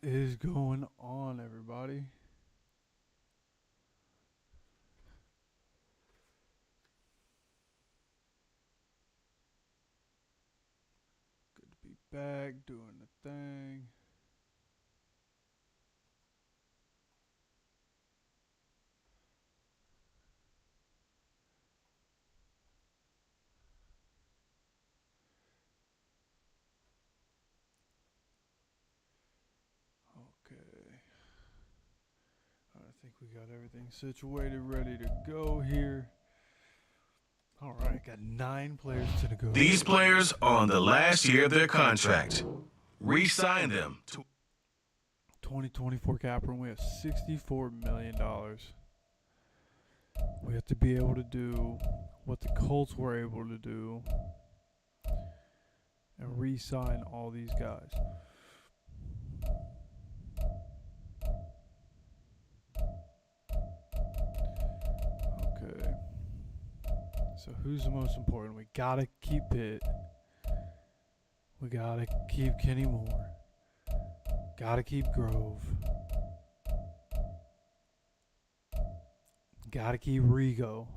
is going on, everybody? Good to be back doing the thing. Okay. I think we got everything situated, ready to go here. All right, got 9 players to the go. These players are on the last year of their contract. Re-sign them. 2024 cap room, we have $64 million. We have to be able to do what the Colts were able to do and re-sign all these guys. Okay. So who's the most important? We gotta keep Pitt. We gotta keep Kenny Moore. Gotta keep Grove. Gotta keep Rigo.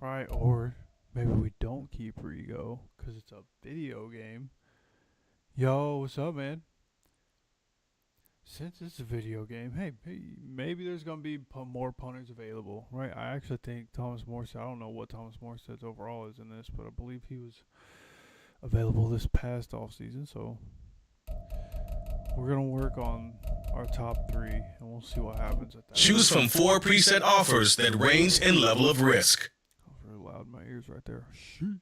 Right, or maybe we don't keep Rigo because it's a video game. Yo, what's up, man? Since it's a video game, hey, maybe there's going to be more punters available, right? I actually think Thomas Morstead, I don't know what Thomas Morstead's overall is in this, but I believe he was available this past offseason, so we're going to work on our top 3, and we'll see what happens at that. Choose from 4 preset offers that range in level of risk. That was really loud in my ears right there. Sheesh.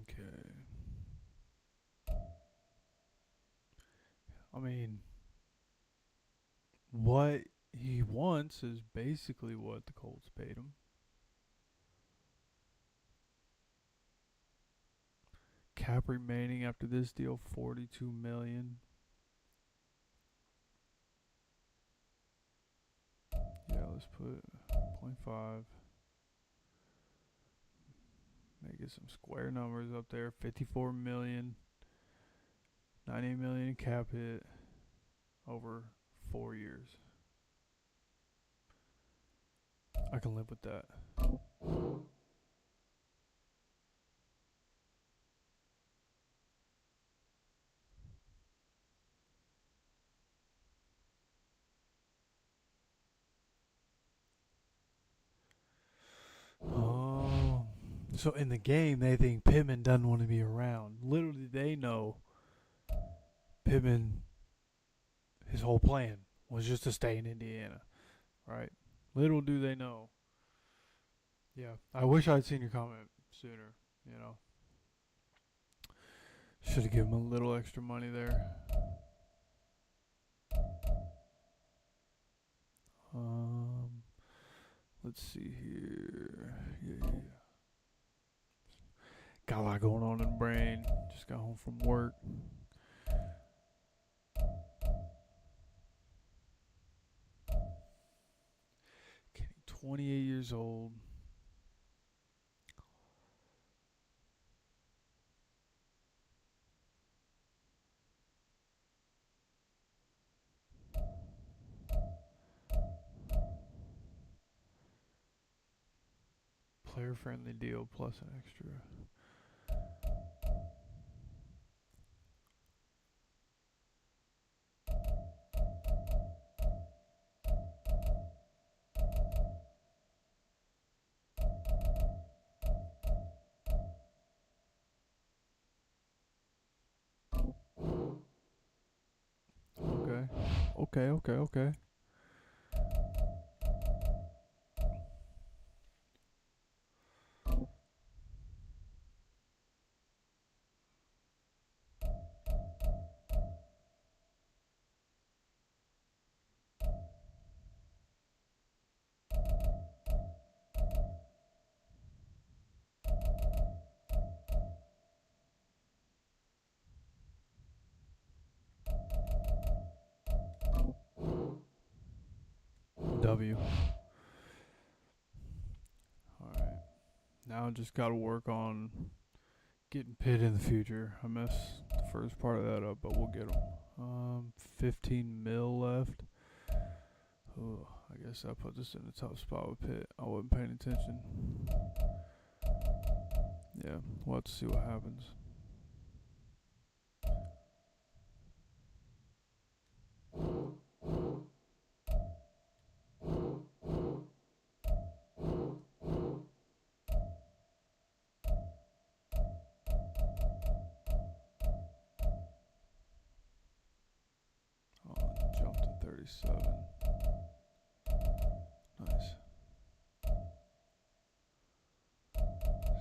Okay. I mean, what he wants is basically what the Colts paid him. Cap remaining after this deal, $42 million. Yeah, let's put 0.5. Make it some square numbers up there. $54 million. $98 million in cap hit over 4 years. I can live with that. Oh, so in the game they think Pittman doesn't want to be around. Literally, they know Pittman, his whole plan was just to stay in Indiana, right? Little do they know. Yeah, I wish I'd seen your comment sooner, you know. Should have given him a little extra money there. Let's see here. Yeah. Got a lot going on in the brain. Just got home from work. Kenny, 28 years old. Player friendly deal plus an extra. Okay. W. Alright. Now just got to work on getting Pitt in the future. I messed the first part of that up, but we'll get him. 15 mil left. Oh, I guess that puts us in a tough spot with Pitt. I wasn't paying attention. Yeah, we'll have to see what happens. Oh, jump to 37. Nice.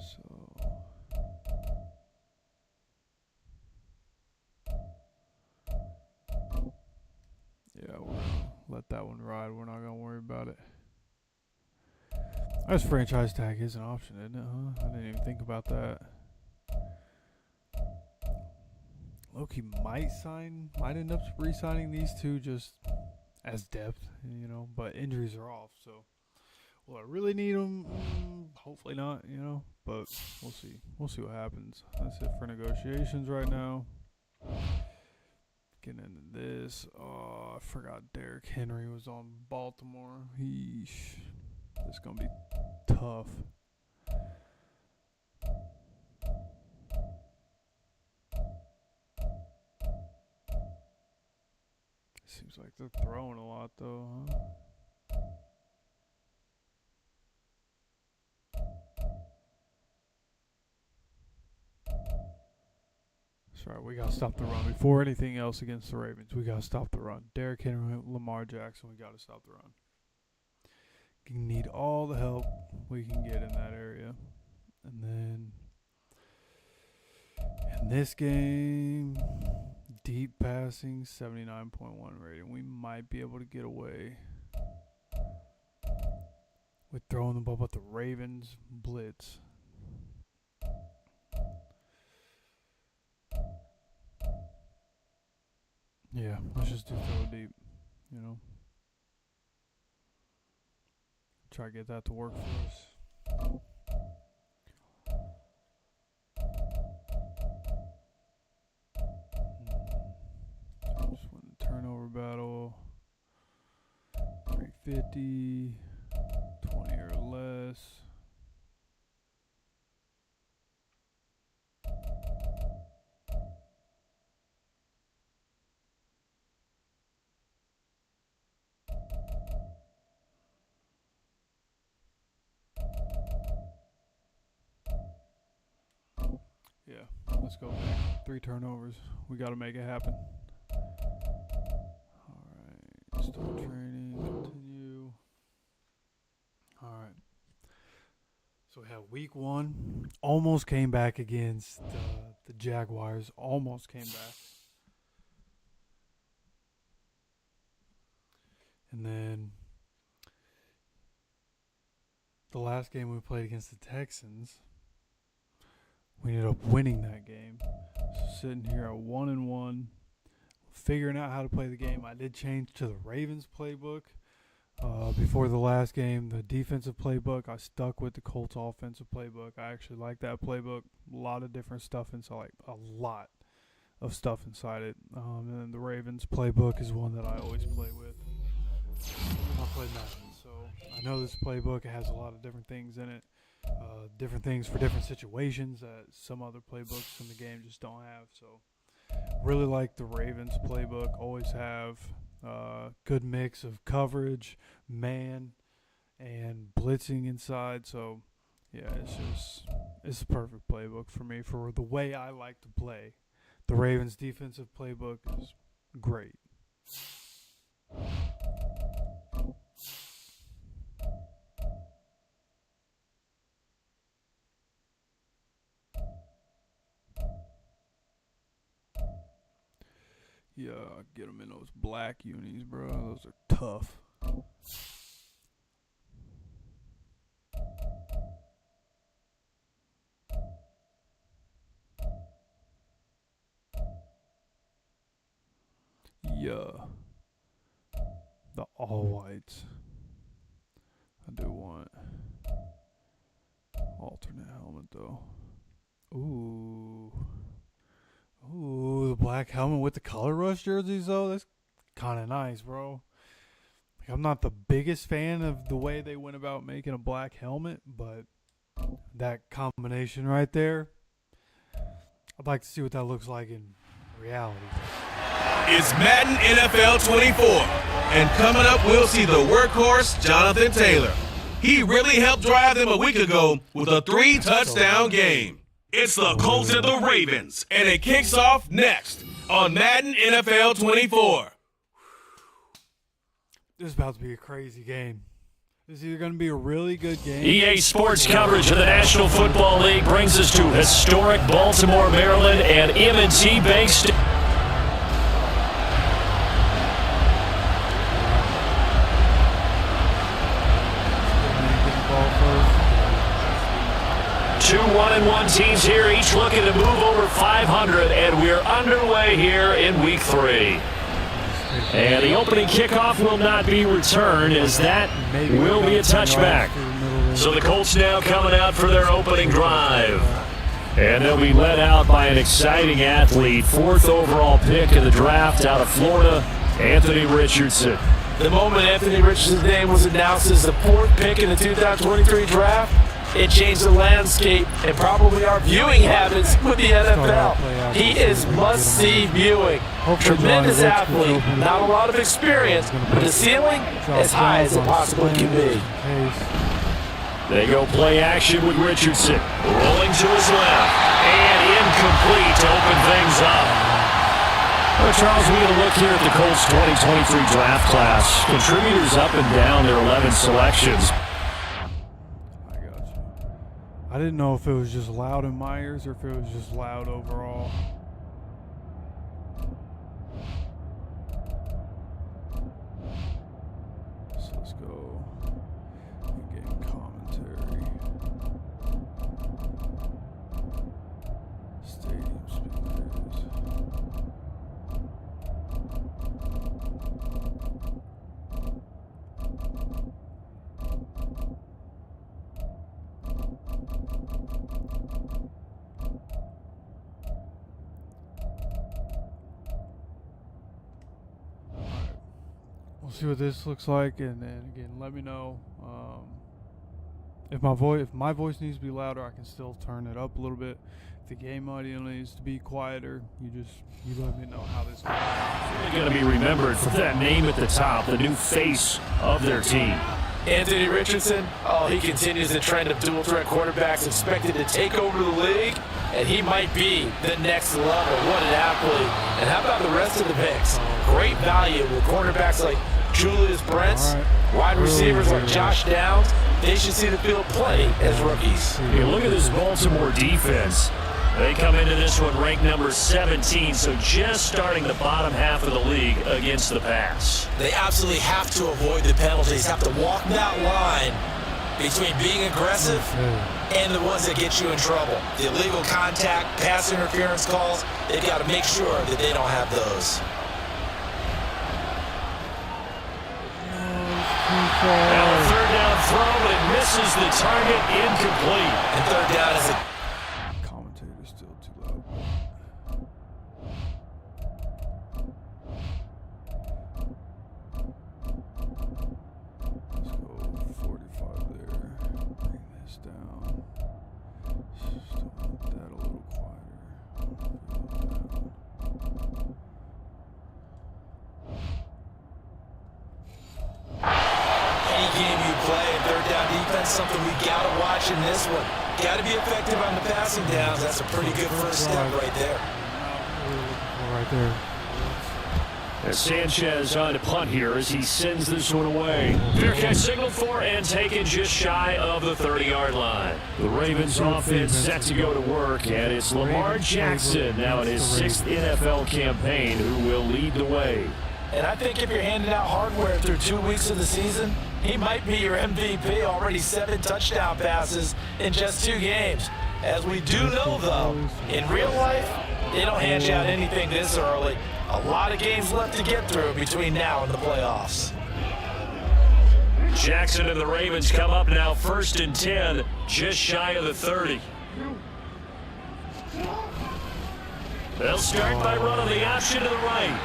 So yeah, we're gonna let that one ride. We're not gonna worry about it. I guess franchise tag is an option, isn't it? Huh? I didn't even think about that. Loki might end up re-signing these two just as depth, you know. But injuries are off, so will I really need them? Hopefully not, you know. But we'll see. We'll see what happens. That's it for negotiations right now. Getting into this. Oh, I forgot Derrick Henry was on Baltimore. This is gonna be tough. Seems like they're throwing a lot though, huh? That's right, we gotta stop the run. Before anything else against the Ravens, we gotta stop the run. Derrick Henry, Lamar Jackson, we gotta stop the run. You need all the help we can get in that area. And then in this game, deep passing, 79.1 rating. We might be able to get away with throwing the ball, but the Ravens blitz. Yeah, let's just do throw deep, you know. Try to get that to work for us. Just win the turnover battle. 350, 20 or less. Yeah, let's go. 3 turnovers. We got to make it happen. All right, start training. Continue. All right. So we have week 1. Almost came back against the Jaguars. Almost came back. And then the last game we played against the Texans, we ended up winning that game. So sitting here at 1-1, figuring out how to play the game. I did change to the Ravens playbook before the last game, the defensive playbook. I stuck with the Colts offensive playbook. I actually like that playbook. A lot of different stuff inside, like a lot of stuff inside it. And then the Ravens playbook is one that I always play with. I play Madden, so I know this playbook has a lot of different things in it. Different things for different situations that some other playbooks in the game just don't have. So really like the Ravens playbook. Always have good mix of coverage, man, and blitzing inside. So yeah, it's a perfect playbook for me for the way I like to play. The Ravens defensive playbook is great. Yeah, get them in those black unis, bro. Those are tough. Yeah. The all whites. I do want alternate. helmet though. Ooh, the black helmet with the color rush jerseys though. That's kind of nice, bro. Like, I'm not the biggest fan of the way they went about making a black helmet, but that combination right there, I'd like to see what that looks like in reality. It's Madden NFL 24, and coming up, we'll see the workhorse, Jonathan Taylor. He really helped drive them a week ago with a 3-touchdown game. It's the Colts and the Ravens, and it kicks off next on Madden NFL 24. This is about to be a crazy game. This is either going to be a really good game. EA Sports coverage of the National Football League brings us to historic Baltimore, Maryland, and M&T Bank Stadium. 2 1-1 teams here, each looking to move over 500, and we're underway here in Week 3. And the opening kickoff will not be returned, as that will be a touchback. So the Colts now coming out for their opening drive. And they'll be led out by an exciting athlete, 4th overall pick in the draft out of Florida, Anthony Richardson. The moment Anthony Richardson's name was announced as the 4th pick in the 2023 draft, it changed the landscape and probably our viewing habits with the NFL. He is must-see viewing. Tremendous athlete, not a lot of experience, but the ceiling as high as it possibly can be. They go play action with Richardson. Rolling to his left. And incomplete to open things up. Well, Charles, we get a look here at the Colts 2023 draft class. Contributors up and down their 11 selections. I didn't know if it was just loud in my ears or if it was just loud overall. So let's go in-game commentary. Stadium speakers. We'll see what this looks like, and then again, let me know if my voice needs to be louder. I can still turn it up a little bit. If the game audio needs to be quieter, you let me know how this goes. They're going to be remembered for that name at the top, the new face of their team. Anthony Richardson, he continues the trend of dual-threat quarterbacks expected to take over the league, and he might be the next level. What an athlete. And how about the rest of the picks? Great value with cornerbacks like Julius Brents, wide receivers like Josh Downs. They should see the field plenty as rookies. Hey, look at this Baltimore defense. They come into this one ranked number 17, so just starting the bottom half of the league against the pass. They absolutely have to avoid the penalties, have to walk that line between being aggressive and the ones that get you in trouble. The illegal contact, pass interference calls, they've got to make sure that they don't have those. Now a third down throw, but it misses the target, incomplete. And third down is a Commentator's still too loud. Let's go 45 there. Bring this down. Still want that a little quieter. any game you play, third down defense, something we got to watch in this one. Got to be effective on the passing downs. That's a pretty good first step right there. Right there. As Sanchez on to punt here as he sends this one away. Fair catch signaled for and taken just shy of the 30-yard line. The Ravens offense set to go to work, and it's Lamar Jackson now in his 6th NFL campaign who will lead the way. And I think if you're handing out hardware through 2 weeks of the season, he might be your MVP. Already 7 touchdown passes in just 2 games. As we do know, though, in real life, they don't hand you out anything this early. A lot of games left to get through between now and the playoffs. Jackson and the Ravens come up now 1st and 10, just shy of the 30. They'll start by running the option to the right.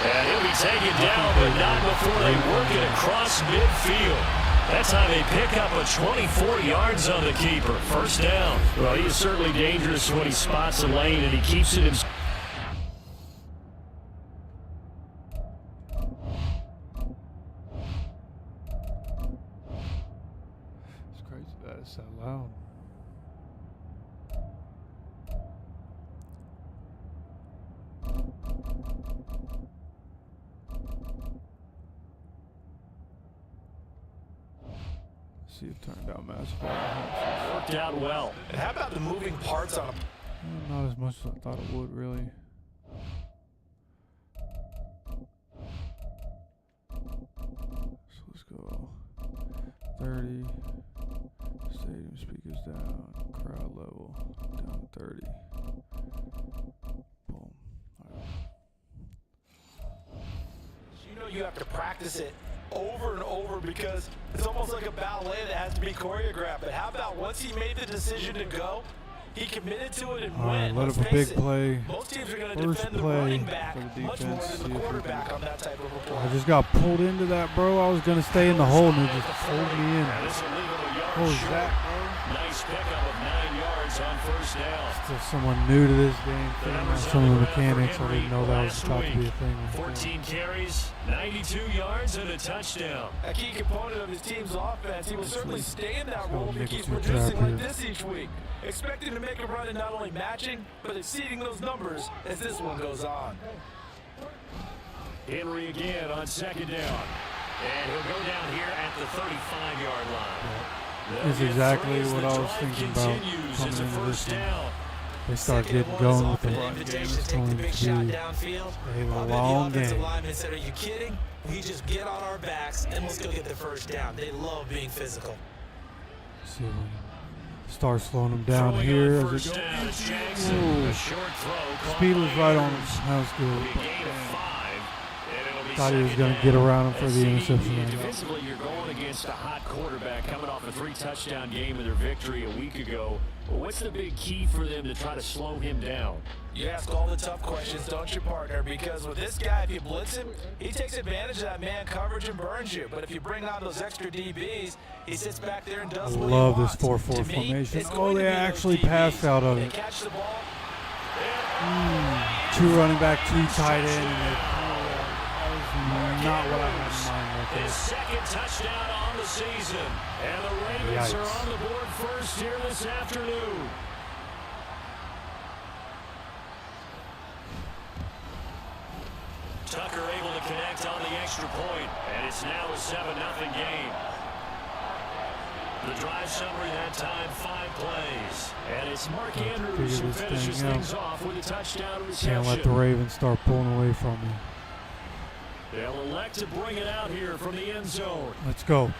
And he'll be taken down, but not before they work it across midfield. That's how they pick up a 24 yards on the keeper. First down. Well, he is certainly dangerous when he spots a lane and he keeps it in. It's crazy that it's that loud. See it turned out massive. Worked out well. And how about the moving parts on him? Not as much as I thought it would, really. So let's go 30. Stadium speakers down. Crowd level down 30. Boom. All right. You know you have to practice it over and over because it's almost like a ballet that has to be choreographed. But how about once he made the decision to go, he committed to it and All right, went. let Let's up a face big it, play. most teams are going to First defend the play running back for the much more defense. than See the if we quarterback on that type of a play. I just got pulled into that, bro. I was gonna stay in the hole and it just pulled me in. This will leave him a yard What was short. that, bro? Nice pickup of 9 yards on first down. Still someone new to this game. The Figuring out numbers some of the on the ground for mechanics. I Henry didn't know that was last about to be a week. thing. 14 carries, 92 yards, and a touchdown. A key component of his team's offense. He will certainly stay in that role if he nickel keeps two producing trap like here. this each week. Expecting to make a run and not only matching, but exceeding those numbers as this one goes on. Henry again on second down. And he'll go down here at the 35-yard line. That's exactly what I was thinking about coming into this one. They start getting going with the run game. It's going to be a long game. Lineman said, "Are you kidding? We just get on our backs and let's go get the first down." They love being physical. See if we can start slowing them down Throwing here on as first it down goes. is Jackson. Ooh. A short throw. Speed was right on him. That was It'll good. be a gain of 5, and it'll be Thought he was second going to down. get around him for And the see, interception. defensively, you're going against a hot quarterback coming off a 3-touchdown game of their victory a week ago. Well, what's the big key for them to try to slow him down? You ask all the tough questions, don't you, partner? Because with this guy, if you blitz him, he takes advantage of that man coverage and burns you. But if you bring on those extra DBs, he sits back there and does I what love he this wants. 4-4 To me, formation. it's Oh, going to they be those actually DBs. passed out of They it. catch the ball. 2 running back, 2 tight end, and they that was not what I had in mind right His there. second touchdown on the season. And the Ravens are Yikes. on the board first here this afternoon. Tucker able to connect on the extra point, and it's now a 7-0 game. The drive summary that time, 5 plays. And it's Mark Andrews who this finishes thing out. things off with a touchdown reception. Can't let the Ravens start pulling away from me. They'll elect to bring it out here from the end zone. Let's go.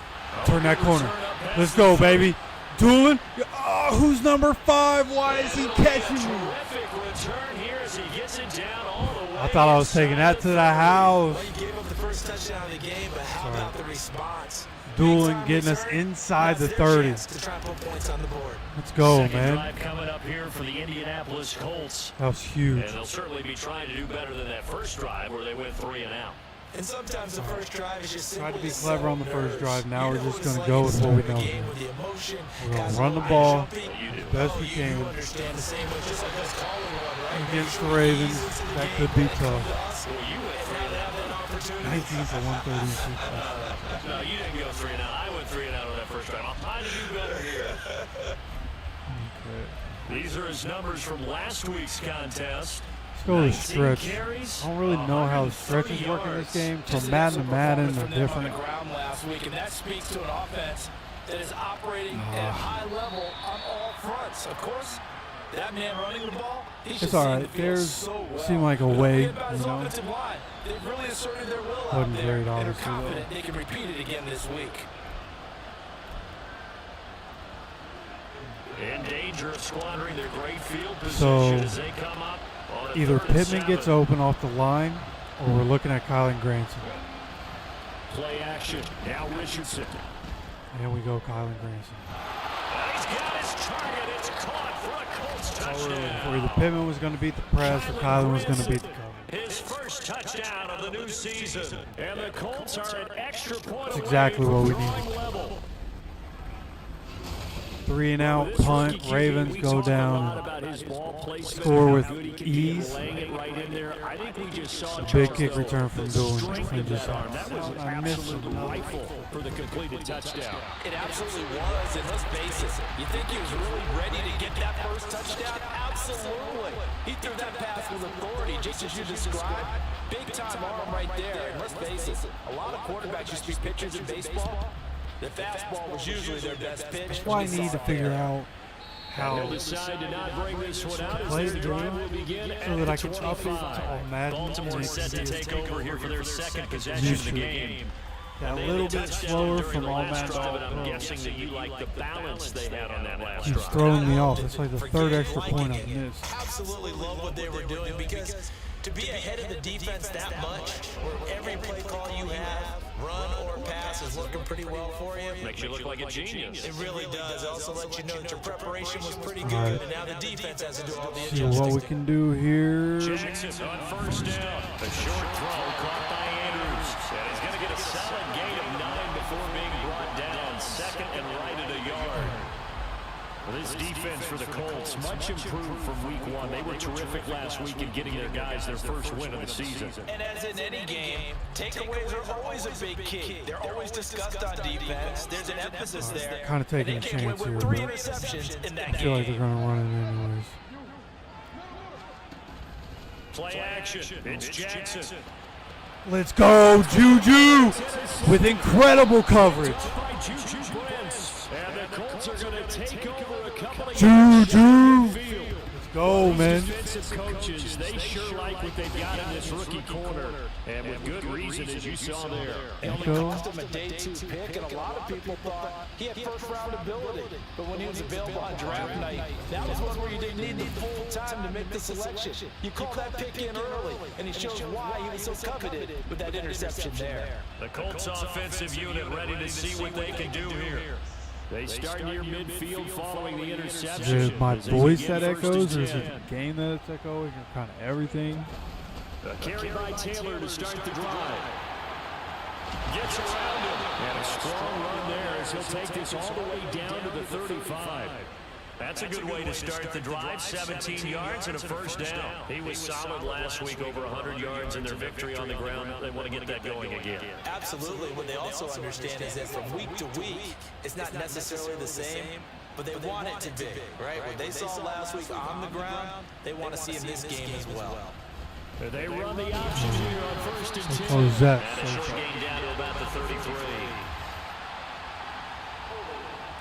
Turn that corner. Let's go, baby. Doolin. Oh, who's number 5? Why is he catching me? Terrific return here as he gets it down all the way. I thought I was taking that to the house. Well, you gave up the first touchdown of the game, but how about the response? Doolin Big-time getting us return. inside the That's their 30. chance to try and put points on the board. Let's go, Second man. drive coming up here for the Indianapolis Colts. That was huge. And they'll certainly be trying to do better than that first drive where they went 3 and out. And sometimes the first drive is just Tried to simply be clever on the settle first drive. nerves. Now You we're know just what going it's to go like with to what we start a know. game with the emotion. We're going Guys to run the are ball jumping. You do. best Oh, we you can understand the same way, just like us calling one, right? against the Make sure he Ravens. eases into the That game, could be come to tough. us, Well, you went and 3 now and they out. have that opportunity. 19 for 136. No, you didn't go 3 and out. I went 3 and out on that first drive. I'm trying to do better here. These are his numbers from last week's contest. Let's go with 19 stretch. carries, I don't really know how the stretches work in this game. From Madden to Madden, they're different. On the ground last week, and that speaks to an offense that is operating at a high level on all fronts. Of course, that man running the ball, he's It's just all seen right. the field There's so well. seemed like a Don't way, forget about his you know. offensive line. They've really asserted their will out Wasn't there, great, and are obviously, though. confident they can repeat it again this week. in danger of squandering their great field position So, as they come up on a Either 3rd and Pittman gets 7. open off the line, or we're looking at Kylan Granson. Play action. Now Richardson. Here we go, Kylan Granson. for either Pittman was going to beat the press or Kyler was going to beat the cover. His first touchdown of the new season. And the Colts are an extra point That's exactly what we need. level. 3 and out, punt, Ravens go down, score with ease. Big kick return from Doolin. I missed him. For the completed touchdown. It absolutely was, and let's face it, you think he was really ready to get that first touchdown? Absolutely. He threw that pass with authority, just as you described. Big time arm right there, and let's face it, a lot of quarterbacks used to be pitchers in baseball. The fastball was usually their best pitch. That's why I need to figure out how They'll decide to not bring this one out as play their the drive game will begin so that I at can the up it to 25. all Madden. Baltimore set to take over here for their second possession of the game. Got a little bit slower from all Madden. I'm guessing that you like the balance they had on that last Keeps drive. throwing me off. It's like the third extra point I've missed. Absolutely love what they were doing because to be ahead of the defense that much, where every play call you have, run or pass, is looking pretty well for you. Makes you look like a genius. It really does. It also lets you know that your preparation was pretty good, Right. and now the defense has to do all the See what we adjusting. can do here. Jackson on first down. A short throw caught by Andrews. And he's going to get a solid gain of 9 before being brought down. Second and right at a yard. Well, this defense for the Colts, much improved from week 1. They were terrific last week in getting their guys their first win of the season. And as in any game, takeaways are always a big key. They're always discussed on defense. There's an emphasis there. Kind of taking a And they came chance with here, 3 but interceptions in that I feel like they're game. going to run it anyways. Play action. It's Jackson. Let's go, Juju, with incredible coverage. By Juju Brents. And the Colts are going to take over a couple of Juju. Let's go, man. defensive coaches, they sure like what they've got in this rookie corner. And with good reason, as you saw there. It only Go. cost him a day 2 pick, and a lot of people thought he had first-round ability. But when he was available on draft night, that was one where you didn't need full time to make the selection. You call that pick in early, and he shows why he was so coveted with that interception there. The Colts offensive unit ready to see what they can do here. They start near midfield following the interception. Is it my As they voice begin that first and echoes, or is it 10. the game that it's echoing, or kind of everything? A carry by Taylor to start the drive. Gets around him. And a strong run there as he'll take this all the way down to the 35. That's a good way to start the drive. 17 yards and a first down. He was solid last week, over 100 yards in their victory on the ground. They want to get that going again. Absolutely. What they also understand is that from week to week, it's not necessarily the same, but they want it to be, right? What they saw last week on the ground, they want to see in this game as well. They run the option here on first and 10. Oh, Zach. And a short gain down to about the 33.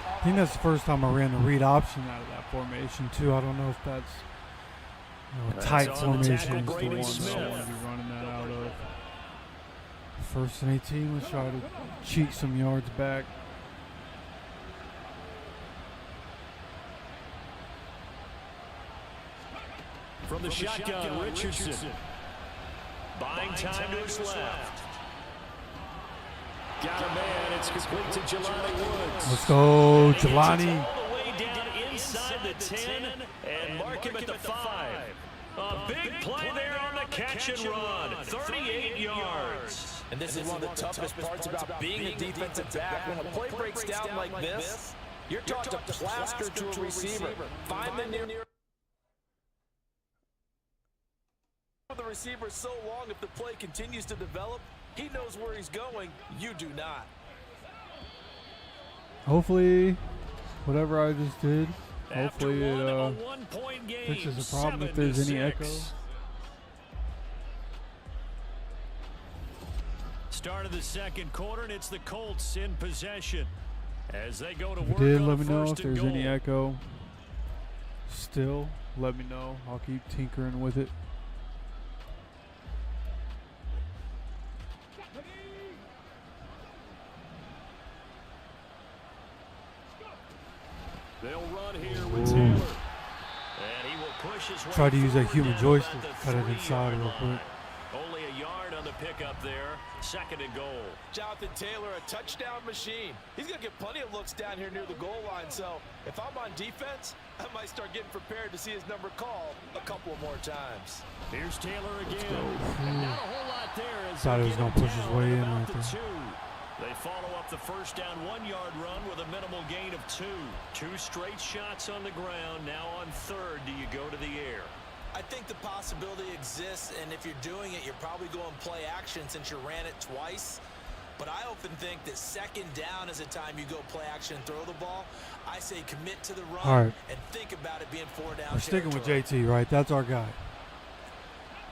I think that's the first time I ran the read option out of that formation, too. I don't know if that's a tight That's on the formation tackle, is the Braden one Smith. that I want to be running that out of. First and 18, let's try to cheat some yards back. From the shotgun, Richardson. Buying time to his left. Got a man. It's complete to Jelani Woods. Let's go, And he gets it Jelani. all the way down inside the 10 and mark him at the 5. A big play there on the catch and run. 38 yards. And this is one of the toughest parts about being a defensive back. When a play breaks down like this, you're taught to plaster to a receiver. Find the near. The receiver so long, if the play continues to develop, he knows where he's going. You do not. Hopefully, whatever I just did, After hopefully one, a it one-point game, fixes the problem if there's any 7-6. echo. Start of the second quarter, and it's the Colts in possession as they go to If work you did, on let me know first if and there's any goal. echo. Still, let me know. I'll keep tinkering with it. They'll run here with Taylor. And he will push his way Try to use that forward human down joystick, about the cut it 3-yard inside real line. quick. Only a yard on the pickup there. 2nd and goal. Jonathan Taylor, a touchdown machine. He's going to get plenty of looks down here near the goal line. So if I'm on defense, I might start getting prepared to see his number called a couple of more times. Here's Taylor again. And not a whole lot there. As Thought he was going gonna to push his way in right there. 2. They follow up the first down 1-yard run with a minimal gain of 2. 2 straight shots on the ground. Now on 3rd, do you go to the air? I think the possibility exists, and if you're doing it, you're probably going play action since you ran it twice. But I often think that 2nd down is a time you go play action and throw the ball. I say commit to the run and think about it being 4 down. We're sticking with JT, right? That's our guy.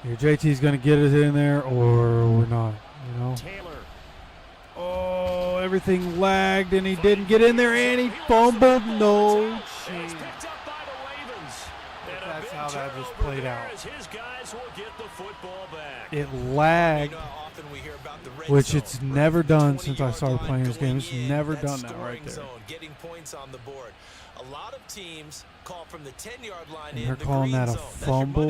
Either JT's going to get us in there or we're not, you know? Taylor. Oh, everything lagged, and he didn't get in there, and he fumbled. No chance. That's how that just played out. His guys will get the football back. It lagged, which it's never done since I started playing this game. It's never done that right there. Getting points on the board. A lot of teams call from the 10-yard line. And they're calling that a fumble,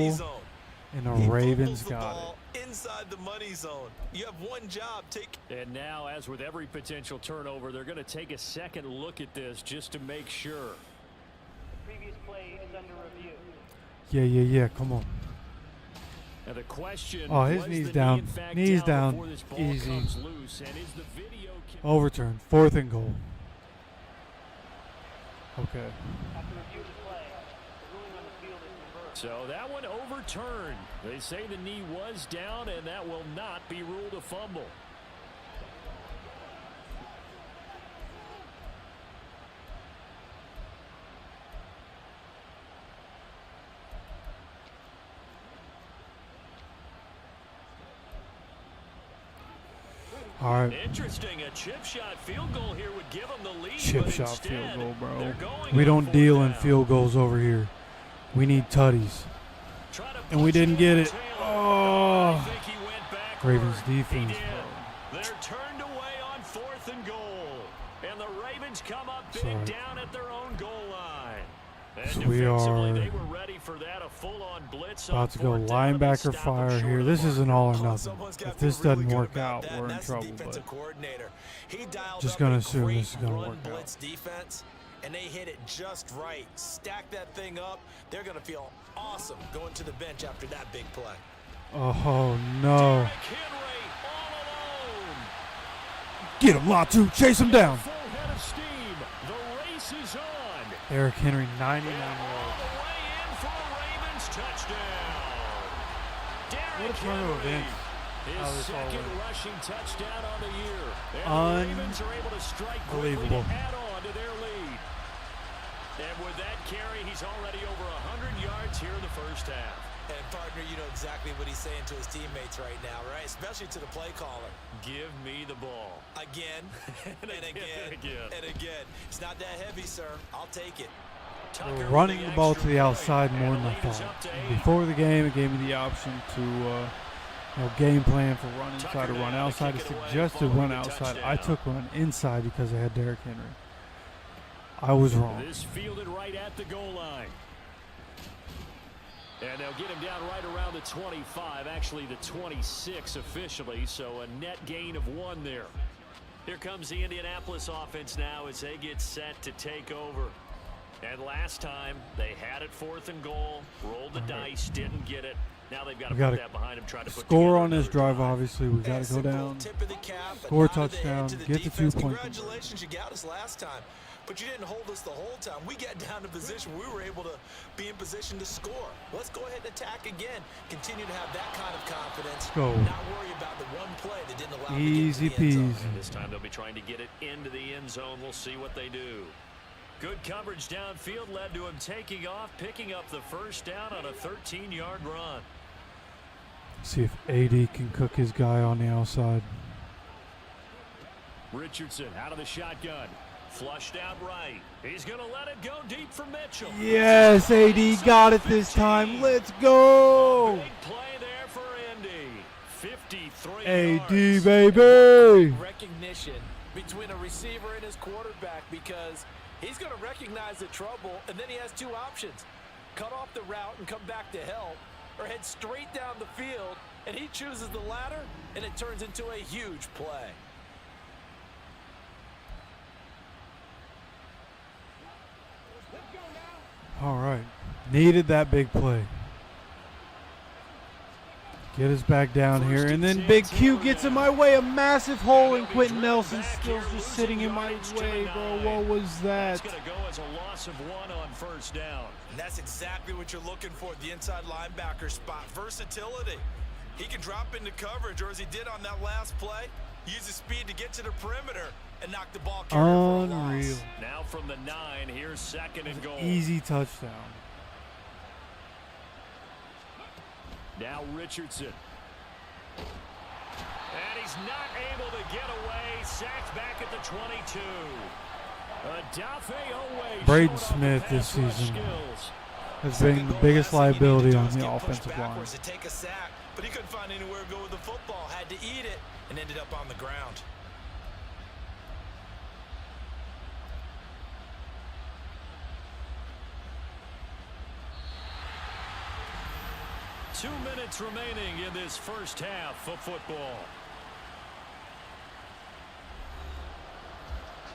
and the Ravens got it. Inside the money zone. You have one job. And now, as with every potential turnover, they're going to take a second look at this just to make sure. The previous play is under review. Yeah. Come on. Now the question, oh, his knees down. Knees down. Easy. Overturn. 4th and goal. Okay. After review of the play, the ruling on the field is reversed. So that one overturned. They say the knee was down, and that will not be ruled a fumble. All right. Interesting. A chip shot field goal here would give them the lead. Chip shot field goal, bro. We don't deal in field goals over here. We need tutties. And we didn't get it. Oh. Ravens defense, bro. They're turned away on 4th and goal. And the Ravens come up big down at their own goal line. And so we are they were ready for that, a full-on blitz about to go linebacker fire here. This is an all or nothing. If this doesn't work out, we're in trouble. But just going to assume this is going to work out. And they hit it just right. Stack that thing up. They're going to feel awesome going to the bench after that big play. Oh, no. Get him, Latu. Chase him down. Eric Henry, 99 yards. What a turn of events. His second rushing touchdown on the year. Unbelievable. And the Ravens are able to strike quickly to add on to their lead. And with that carry, he's already over 100 yards here in the first half. And partner, you know exactly what he's saying to his teammates right now, right? Especially to the play caller. Give me the ball. Again, and again, and again. It's not that heavy, sir. I'll take it. We're running the ball to the outside more than I thought. Before the game, it gave me the option to game plan for run inside or run outside. It suggested run outside. I took run inside because I had Derrick Henry. I was wrong. This fielded right at the goal line. And they'll get him down right around the 25, actually the 26 officially, so a net gain of 1 there. Here comes the Indianapolis offense now as they get set to take over. And last time, they had it 4th and goal, rolled the dice, didn't get it. Now they've got to put that behind him, try to put score on this drive, obviously. We've got to go down, score a touchdown, get the 2 points. Congratulations, you got us last time. But you didn't hold us the whole time. We got down to position. We were able to be in position to score. Let's go ahead and attack again. Continue to have that kind of confidence. Go. Not worry about the one play that didn't allow easy peasy. This time they'll be trying to get it into the end zone. We'll see what they do. Good coverage downfield led to him taking off, picking up the first down on a 13-yard run. See if AD can cook his guy on the outside. Richardson out of the shotgun. Flushed out right. He's going to let it go deep for Mitchell. Yes, AD got it this time. Let's go. Big play there for Indy. 53 AD, yards. baby. Recognition between a receiver and his quarterback because he's going to recognize the trouble, and then he has 2 options. Cut off the route and come back to help, or head straight down the field And he chooses the latter, and it turns into a huge play. All right. Needed that big play. Get us back down here. And then Big Q gets in my way. A massive hole, and Quentin Nelson still just sitting in my way, bro. What was that? That's going to go as a loss of 1 on first down. And that's exactly what you're looking for, the inside linebacker spot. Versatility. He can drop into coverage, or as he did on that last play, use his speed to get to the perimeter and knock the ball carrier for a Unreal. loss. Now from the 9, here's 2nd and goal. Easy touchdown. Now Richardson. And he's not able to get away. Sacked back at the 22. Adafe Owe. Braden Smith this season has been the biggest liability on the offensive line. To take a sack, but he couldn't find anywhere to go with the football. Had to eat it and ended up on the ground. Two minutes remaining in this first half of football.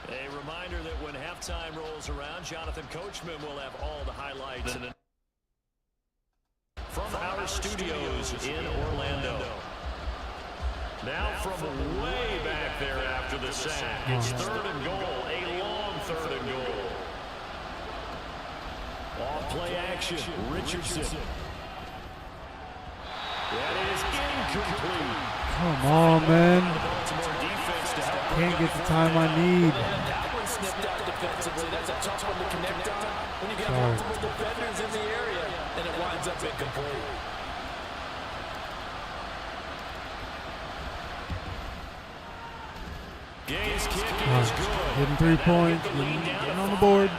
A reminder that when halftime rolls around, Jonathan Coachman will have all the highlights from our studios in Orlando. Now from way back there after the sack, it's 3rd and goal, a long 3rd and goal. Off play action, Richardson. That is incomplete. Come on, man. Can't get the time I need. That one snipped out defensively. That's a tough one to connect on when you get multiple defenders in the area, and it winds up incomplete. Gaines kicking is good. Getting 3 points. Getting on the board.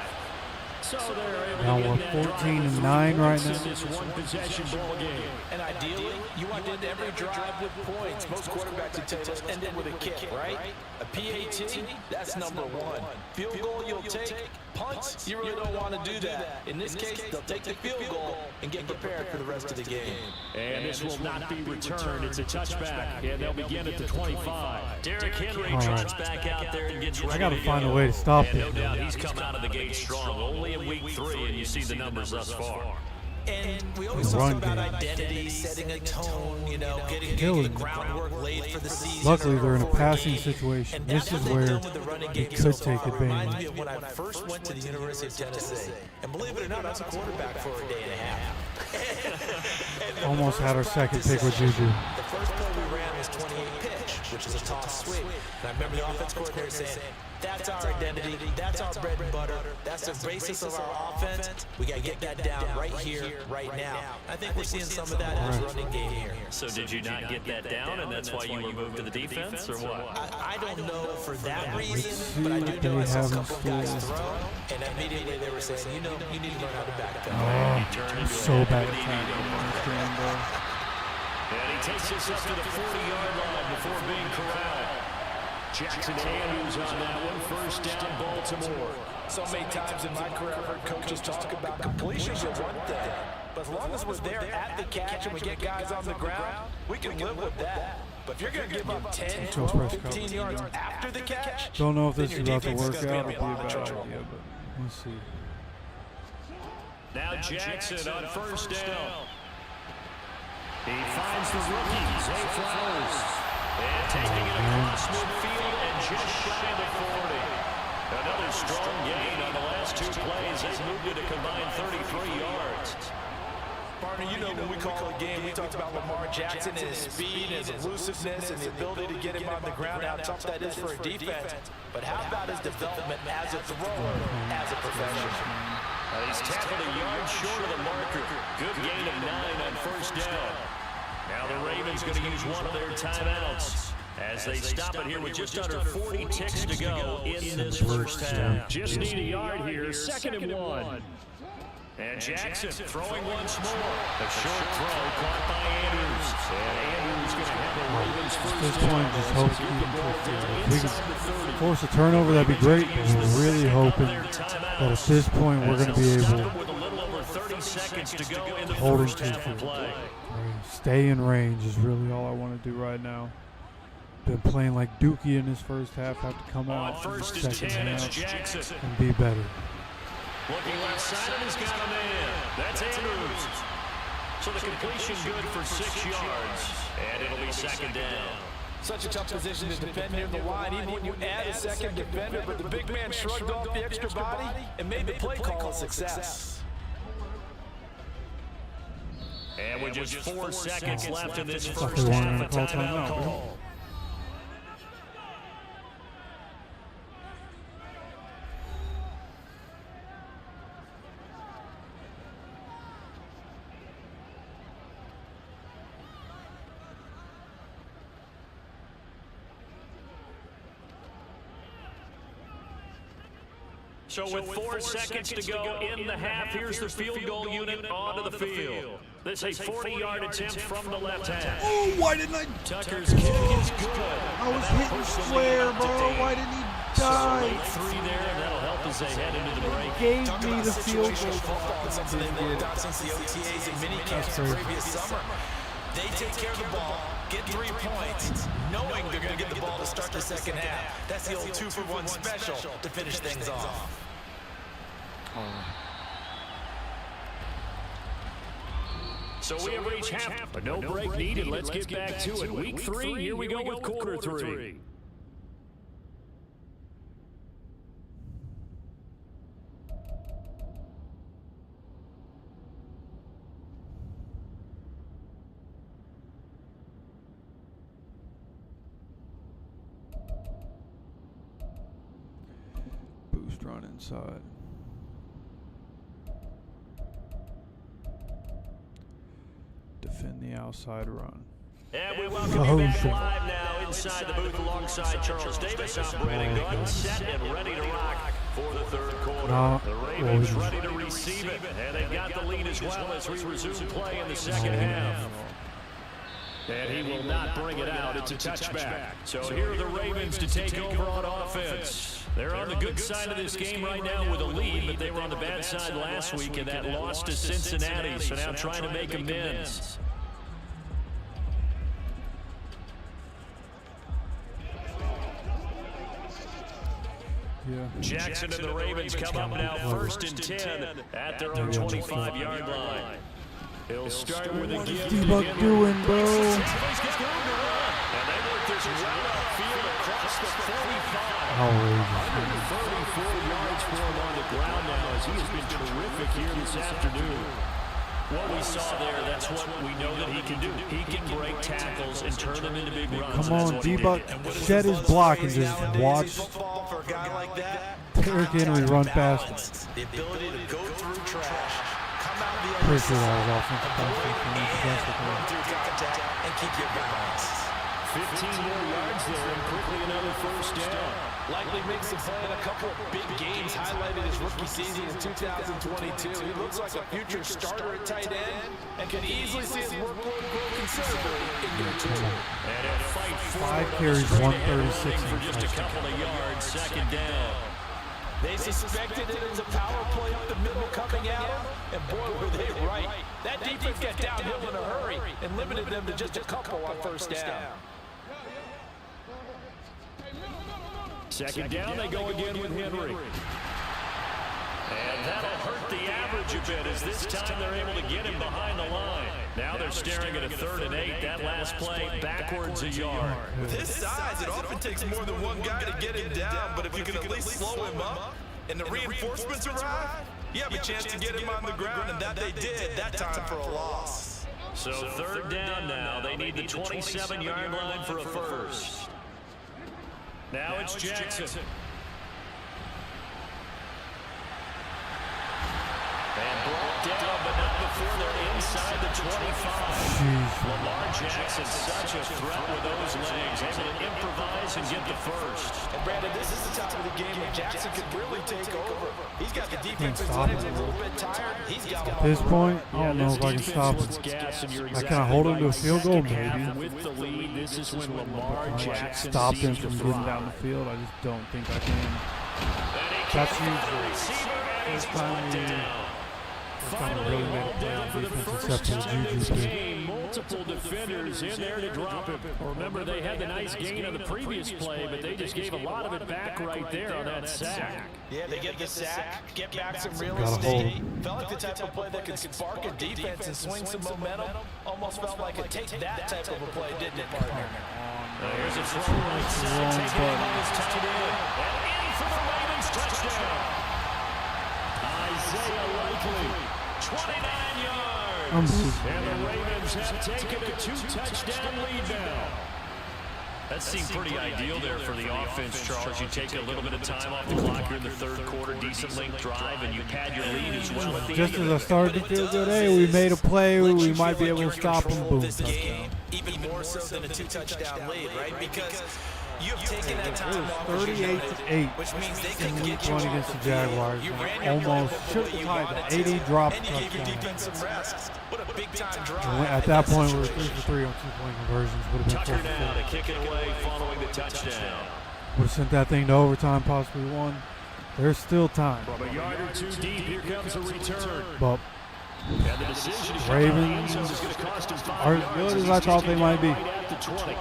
So they're Now able we're to get that 14-9 right in now. this one-possession ball game. And ideally, you want to end every drive with points. Most quarterbacks would tell us end it with a kick, right? A PAT, that's number 1. Field goal you'll take. Punts, you really don't want to do that. In this case, they'll take the field goal and get prepared for the rest of the game. And this will not be returned. It's a touchback, and they'll begin at the 25. Derrick Henry trots back out there and gets ready. I got to find a way to stop And no it. doubt he's come out of the gate strong. Only in week 3, and you see the numbers thus far. And we always talk about identity, setting a tone, you know, getting the groundwork laid for the season. Luckily, they're in a passing situation. This is where they could take Reminds me advantage. of when I first went to the University of Tennessee. And believe it or not, I was a quarterback for a day and a half. Almost had our second pick with Juju. The first play we ran was 28 pitch, which is a toss sweep. And I remember the offense coordinator saying, that's our identity, that's our bread and butter, that's the basis of our offense. We got to get that down right here, right now. I think we're seeing some of that in this running game here. So did you not get that down, and that's why you were moved to the defense, or what? I don't know for that reason, but I do know I saw a couple guys throw, and immediately they were saying, you know, you need to learn how to back up. Oh, so bad at tackling. And he takes us up to the 40-yard line before being corralled. Jackson Andrews on that one. First down, Baltimore. So many times in my career, I've heard coaches talk about completions are one thing. But as long as we're there at the catch and we get guys on the ground, we can live with that. But if you're going to give up 10, 12, 15 yards after the catch, Don't know if this is then your about to defense work is out gonna or be be in a a lot bad of trouble. idea, but we'll see. Now Jackson on first down. He finds the rookie, Zay Flowers. And taking it across midfield and just shy of the 40. Another strong gain on the last 2 plays. Has moved it a combined 33 yards. Partner, you know when we call a game, we talk about Lamar Jackson and his speed and his elusiveness and the ability to get him on the ground, how tough that is for a defense. But how about his development as a thrower, as a professional? He's tackled a yard short of the marker. Good gain of 9 on first down. Now the Ravens going to use one of their timeouts as they stop it here with just under 40 ticks to go in this first half. Just need a yard here, 2nd and 1. And Jackson throwing once more. A short throw caught by Andrews. And Andrews going to have the Ravens At first this down. point, just hope As we get the ball down if we inside the 30. can force a turnover, that'd be great. But we're really hoping that at this point we're going to be able with a little over 30 seconds to go in the Hold him first to the half of field. play. Stay in range is really all I want to do right now. Been playing like Dookie in this first half. Have to come On out first in the and second 10, it's half Jackson. and be better. Looking left side, and he's got a man. That's Andrews. So the completion good for 6 yards, and it'll be second down. Such a tough position to defend near the line, even when you add a second defender, but the big man shrugged off the extra body and made the play call a success. And with just 4 seconds left in this Thought first they half, wanted a to call timeout timeout, call. So with 4 seconds to go in the half, here's the field goal unit onto the field. This is a 40-yard attempt from the left half. Oh, why didn't I? Tucker's kick is good. I was hitting square, bro. Why didn't he So die? late 3 there, and that'll help as they head into the break. Gave Talk me about the field situational goal. football. It's something they've worked out since the OTAs and mini camps the previous summer. They take care of the ball, get 3 points, knowing they're going to get the ball to start the second half. That's the old 2-for-1 special to finish things off. So we have reached half, but no break needed. Let's get back to it. Week 3, here we go with quarter 3. Boost run inside. Defend the outside run. And we welcome you back live now inside the booth alongside Charles Davis. I'm Brandon Gunn, set and ready to rock for the third quarter. The Ravens ready to receive it, and they've got the lead as well as we resume play in the second half. And he will not bring it out. It's a touchback. So here are the Ravens to take over on offense. They're on the good side of this game right now with a lead, but they were on the bad side last week in that loss to Cincinnati. So now trying to make amends. Yeah. Jackson and the Ravens come up now first and 10 at their own 25-yard line. He'll start with a give to D-Buck doing, bro? And they work this right upfield across the 45. Outrageous. 34 yards for him on the ground now as he has been terrific here this afternoon. What we saw there, that's what we know that he can do. He can break tackles and turn them into big runs. Come on, D-Buck, shed his block and just watch For a guy like that, Derrick Henry run past him. the ability to go through trash, come out of the other Pretty sure side, that was offensive run back. through contact and keep your balance. 15 more yards there and quickly another first down. Likely makes a play in a couple of big games, highlighted his rookie season in 2022. He looks like a future starter at tight end and can easily see his workload grow considerably in year 2. And a fight forward 5 carries, on the straight ahead 136 running for just a couple of yards, second down. They suspected it was a power play up the middle coming at him, and boy, were they right. That defense got downhill in a hurry and limited them to just a couple on first down. Second down, they go again with Henry. And that'll hurt the average a bit as this time they're able to get him behind the line. Now they're staring at a 3rd and 8. That last play backwards a yard. With his size, it often takes more than one guy to get him down, but if you can at least slow him up and the reinforcements arrive, you have a chance to get him on the ground, and that they did that time for a loss. So 3rd down now. They need the 27-yard line for a first. Now it's Jackson. And brought down, but not before they're inside the 25. Lamar Jackson, such a threat with those legs, able to improvise and get the first. And Brandon, this is the time of the game where Jackson could really take over. He's got the defensive stop legs a him. little bit tired. He's got At this point, I don't know if I can stop him. I can hold him to a field goal, maybe. With the lead, this is when Lamar Jackson Stop him seems to from getting thrive. down the field. I just don't think I can. That's huge. First time we finally really made a hauled play down on for the defense first except for the time in this Juju pick. game. Multiple defenders in there to drop him. Remember, they had the nice gain on the previous play, but they just gave a lot of it back right there on that sack. Yeah, they get the sack, get back some real Gotta estate. Felt like the type of play that could spark a defense and swing some momentum. Almost felt like it takes that type of a play, didn't it, partner? Here's a throw right side, taking him on his tight end. And in for the Ravens touchdown. Isaiah Likely, 29 yards. And the Ravens have taken a 2-touchdown lead now. That seemed pretty ideal there for the offense, Charles. You take a little bit of time off the clock here in the third quarter, decent length drive, and you pad your lead as well at the Just end as I started to feel good, hey, we made a play, we might be able to stop him. Boom, touchdown. Even more so than a 2-touchdown lead, right? Because you have taken that time off, 38-8. which means they can in get week you one off against the the field. Jaguars. You ran your Almost playbook should the way have you tied wanted the to, 80 drop and you gave your touchdown. defense some rest. What a big-time drive. At that point, we were 3 for 3 on 2-point conversions. Would have been 4 Tucker for now 4. to kick it away following the touchdown. Would have sent that thing to overtime, possibly won. There's still time. From a yard or two deep, here comes a return. But And the decision to Ravens is going to cost him 5 are as yards good as as I thought they might be. right at the 20.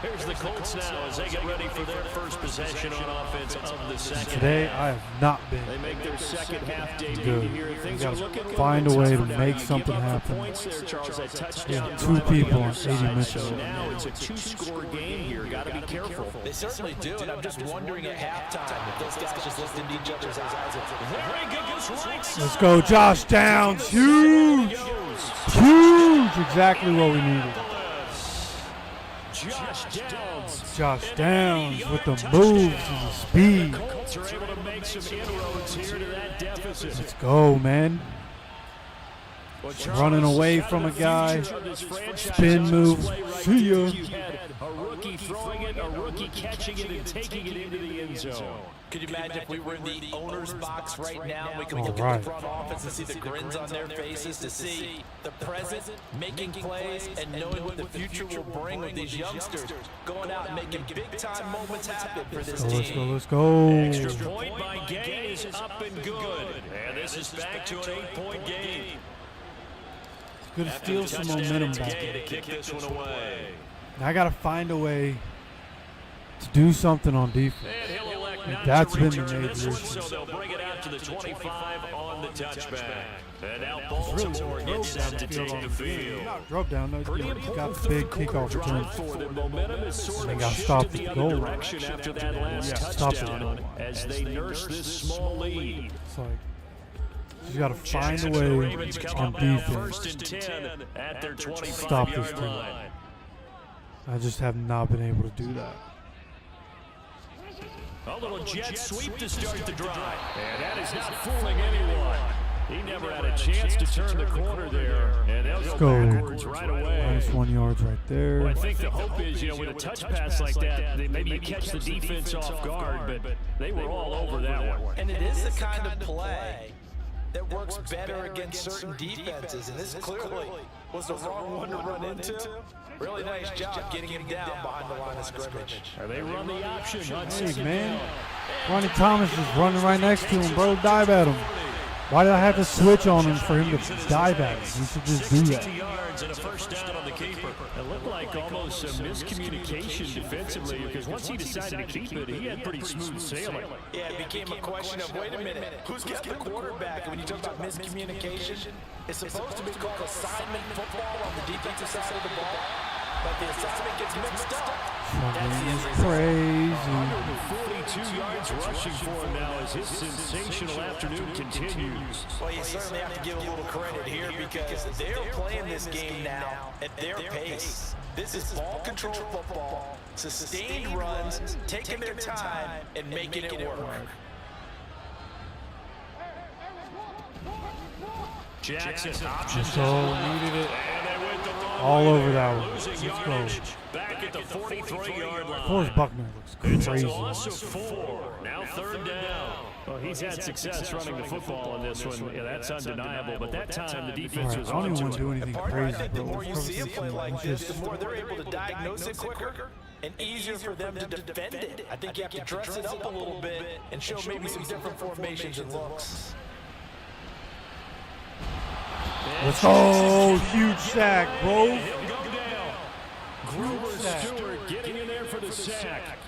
Here's the Colts now as they get ready for their first possession on offense of the second today, half. I have not been They make their second half debut good. here. You Things are gotta looking find a way to tougher now. make You something give up the happen. points there, Charles. That touchdown Yeah, drive 2 on the people other on 80 side. minutes. So now it's a 2-score game here. Got to be careful. They certainly do, and I'm just wondering at halftime if those guys just looked into each other's eyes. There he goes, right side. Let's go, Josh Downs. Huge. Huge. Exactly what we needed. Josh Downs. Josh Downs with the moves and the speed. Colts are able to make some inroads here to that deficit. Let's go, man. Running away from a guy. Spin move. See ya. You had a rookie throwing it, a rookie catching it, and taking it into the end zone. Could you imagine if we were in the owner's box right now and we could All look right. at the front office and see the grins on their faces, to see the present, making plays, and knowing what the future will bring with these youngsters going out and making big-time moments happen for this Let's go, team. let's go. Extra point by Gay is up and good. And this is back to an 8-point game. Good to steal some momentum back. Gay to kick this one away. Now I got to find a way to do something on defense. And he'll elect not That's to been the return major this one, issue. so they'll bring it out to the 25 on the touchback. And now Baltimore gets set to take the field. Drop down, no, Pretty you got important the big third quarter kickoff return. drive for them. Momentum is sort They of gotta shifted stop the the other goal line. direction after that last Yeah, stop the touchdown goal line. as they nurse this small lead. It's like you got to find a The way Ravens come on up now defense. first and 10 at their Stop this 25-yard team. line. I just have not been able to do that. A little jet sweep to start the drive. And that is not fooling anyone. He never had a chance to turn the corner there. And they'll go backwards right away. -1 yards right there. Well, I think the hope is, with a touch pass like that, maybe you catch the defense off guard, but they were all over that one. And it is the kind of play that works better against certain defenses, and this clearly was the wrong one to run into. Really nice job getting him down behind the line of scrimmage. They run the option. Hey, man. Ronnie Thomas is running right next to him, bro. Dive at him. Why did I have to switch on him for him to dive at him? You should just do that. 62 yards and a first down on the keeper. It looked like almost a miscommunication defensively because once he decided to keep it, he had pretty smooth sailing. Yeah, it became a question of, wait a minute, who's got the quarterback? And when you talk about miscommunication, it's supposed to be called assignment football on the defensive side of the ball, but the assignment gets mixed up. Fucking crazy. 142 yards rushing for him now as his sensational afternoon continues. Well, you certainly have to give a little credit here because they're playing this game now at their pace. This is ball control football, sustained runs, taking their time and making it work. Jackson options. So needed it. And they went the wrong All way over there, that one. losing Let's go. yardage back at the 43-yard line. Forrest Buckner looks It's a crazy. loss of 4. Now third down. Well, he's had success running the football in this one. Yeah, that's undeniable. But that time, the defense Alright, was I don't on even to want it. to do anything Partner, I crazy, think the bro. more you see a play like Let's this, just the more they're able to diagnose it quicker and easier for them to defend it. I think you have to dress it up a little bit and show maybe some different formations and looks. Let's go. Huge sack, bro. Grover Stewart getting in there for the sack.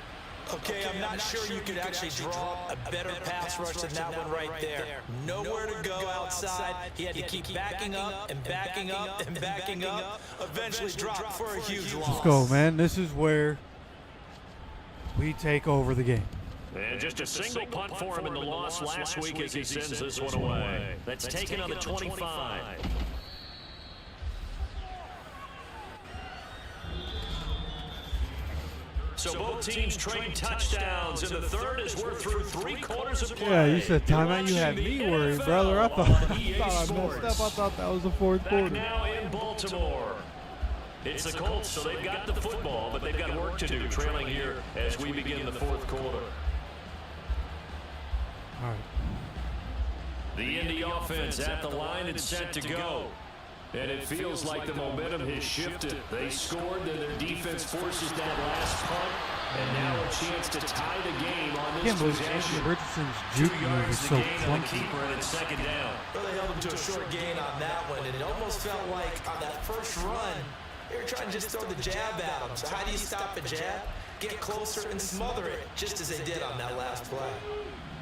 Okay, I'm not sure you could actually draw a better pass rush than that one right there. Nowhere to go outside. He had to keep backing up and backing up and backing up. Eventually dropped for a huge loss. Let's go, man. This is where we take over the game. And just a single punt for him in the loss last week as he sends this one away. That's taken on the 25. So both teams trade touchdowns, and the third as we're through 3 quarters of play. Yeah, you said timeout. You had me worried, brother. I thought I messed Sports. up. I thought that was the fourth Back quarter. now in Baltimore. It's the Colts, so they've got the football, but they've got work to do, trailing here as we begin the fourth quarter. All right. The Indy offense at the line and set to go. And it feels like the momentum has shifted. They scored, then their defense forces that last punt, and now a chance to tie the game on I this can't believe possession. Anthony Richardson's 2 juke move yards is to so gain on the clunky. keeper, and it's second down. Well, they held him to a short gain on that one, and it almost felt like on that first run, they were trying to just throw the jab at him. So how do you stop a jab? Get closer and smother it, just as they did on that last play.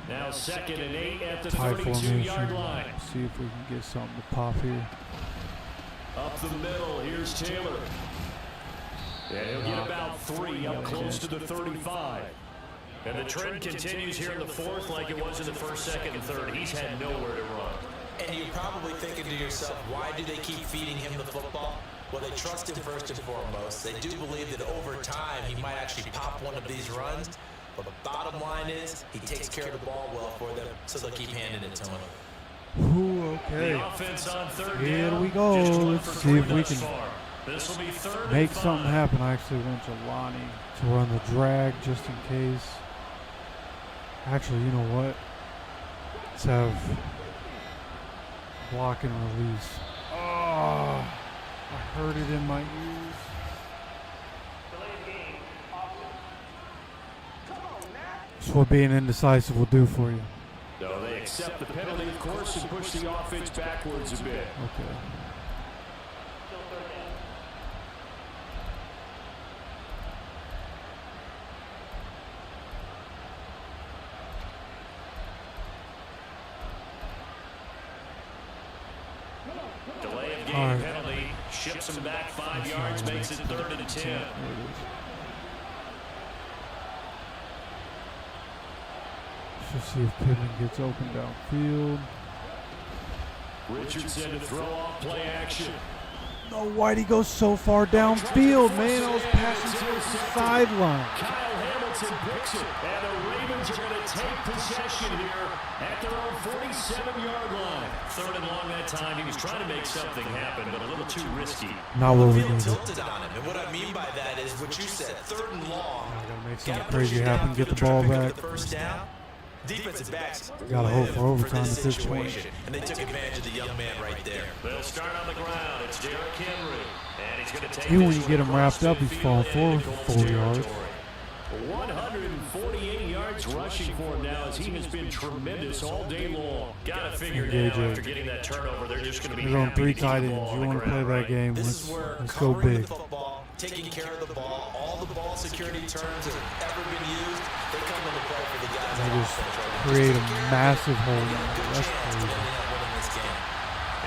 Now 2nd and 8 at the Tie 32-yard formation. line. See if we can get something to pop here. Up the middle, here's Taylor. And he'll get about 3 up close to the 35. And the trend continues here in the fourth like it was in the first, second, and third. He's had nowhere to run. And you're probably thinking to yourself, why do they keep feeding him the football? Well, they trust him first and foremost. They do believe that over time he might actually pop one of these runs. But the bottom line is he takes care of the ball well for them, so they'll keep handing it to him. Ooh, okay. The offense on third Here down, we go. just 1 Let's for see if 3 we thus can far. This will be 3rd make and something 5. happen. I actually went to Lonnie to run the drag just in case. Actually, you know what? Let's have block and release. Oh, I heard it in my ears. Delayed game. That's what being indecisive will do for you. No, they accept the penalty, of course, and push the offense backwards a bit. Okay. Still 3rd down. Delay of game All right. penalty, ships him back 5 yards, makes it 3rd and 10. There it is. Let's just see if Pittman gets open downfield. Richardson to throw off play action. No, why'd he go so far downfield, man? I was passing towards the sideline. Kyle Hamilton picks it, and the Ravens are going to take possession here at their own 47-yard line. 3rd and long that time. He was trying to make something happen, but a little too risky. Not what we Field needed. tilted on him, and what I mean by that is what you said, 3rd and long. I gotta make Gotta something push crazy it happen, get downfield, the try to ball pick up back. the first down. Defensive backs Gotta hope for live overtime this at this point. situation, and they took advantage of the young man right there. They'll start on the ground. It's Derrick Henry, and he's going to take Even when this you one get him across wrapped up, he's midfield falling and forward into for Colts 4 yards. territory. 148 yards rushing for him now as he has been tremendous all day long. Got to figure now Engage it. after getting that turnover, they're just going to be They're on happy 3 to keep tight the ends. ball You on the want to play ground, that right? game. This is where Let's go covering big. the football, taking care of the ball, all the ball security terms that have ever been used, they come into play for the guys They on just offense right now. create a Take care of the massive ball, hole you in got a it. good That's chance of crazy. ending up winning this game.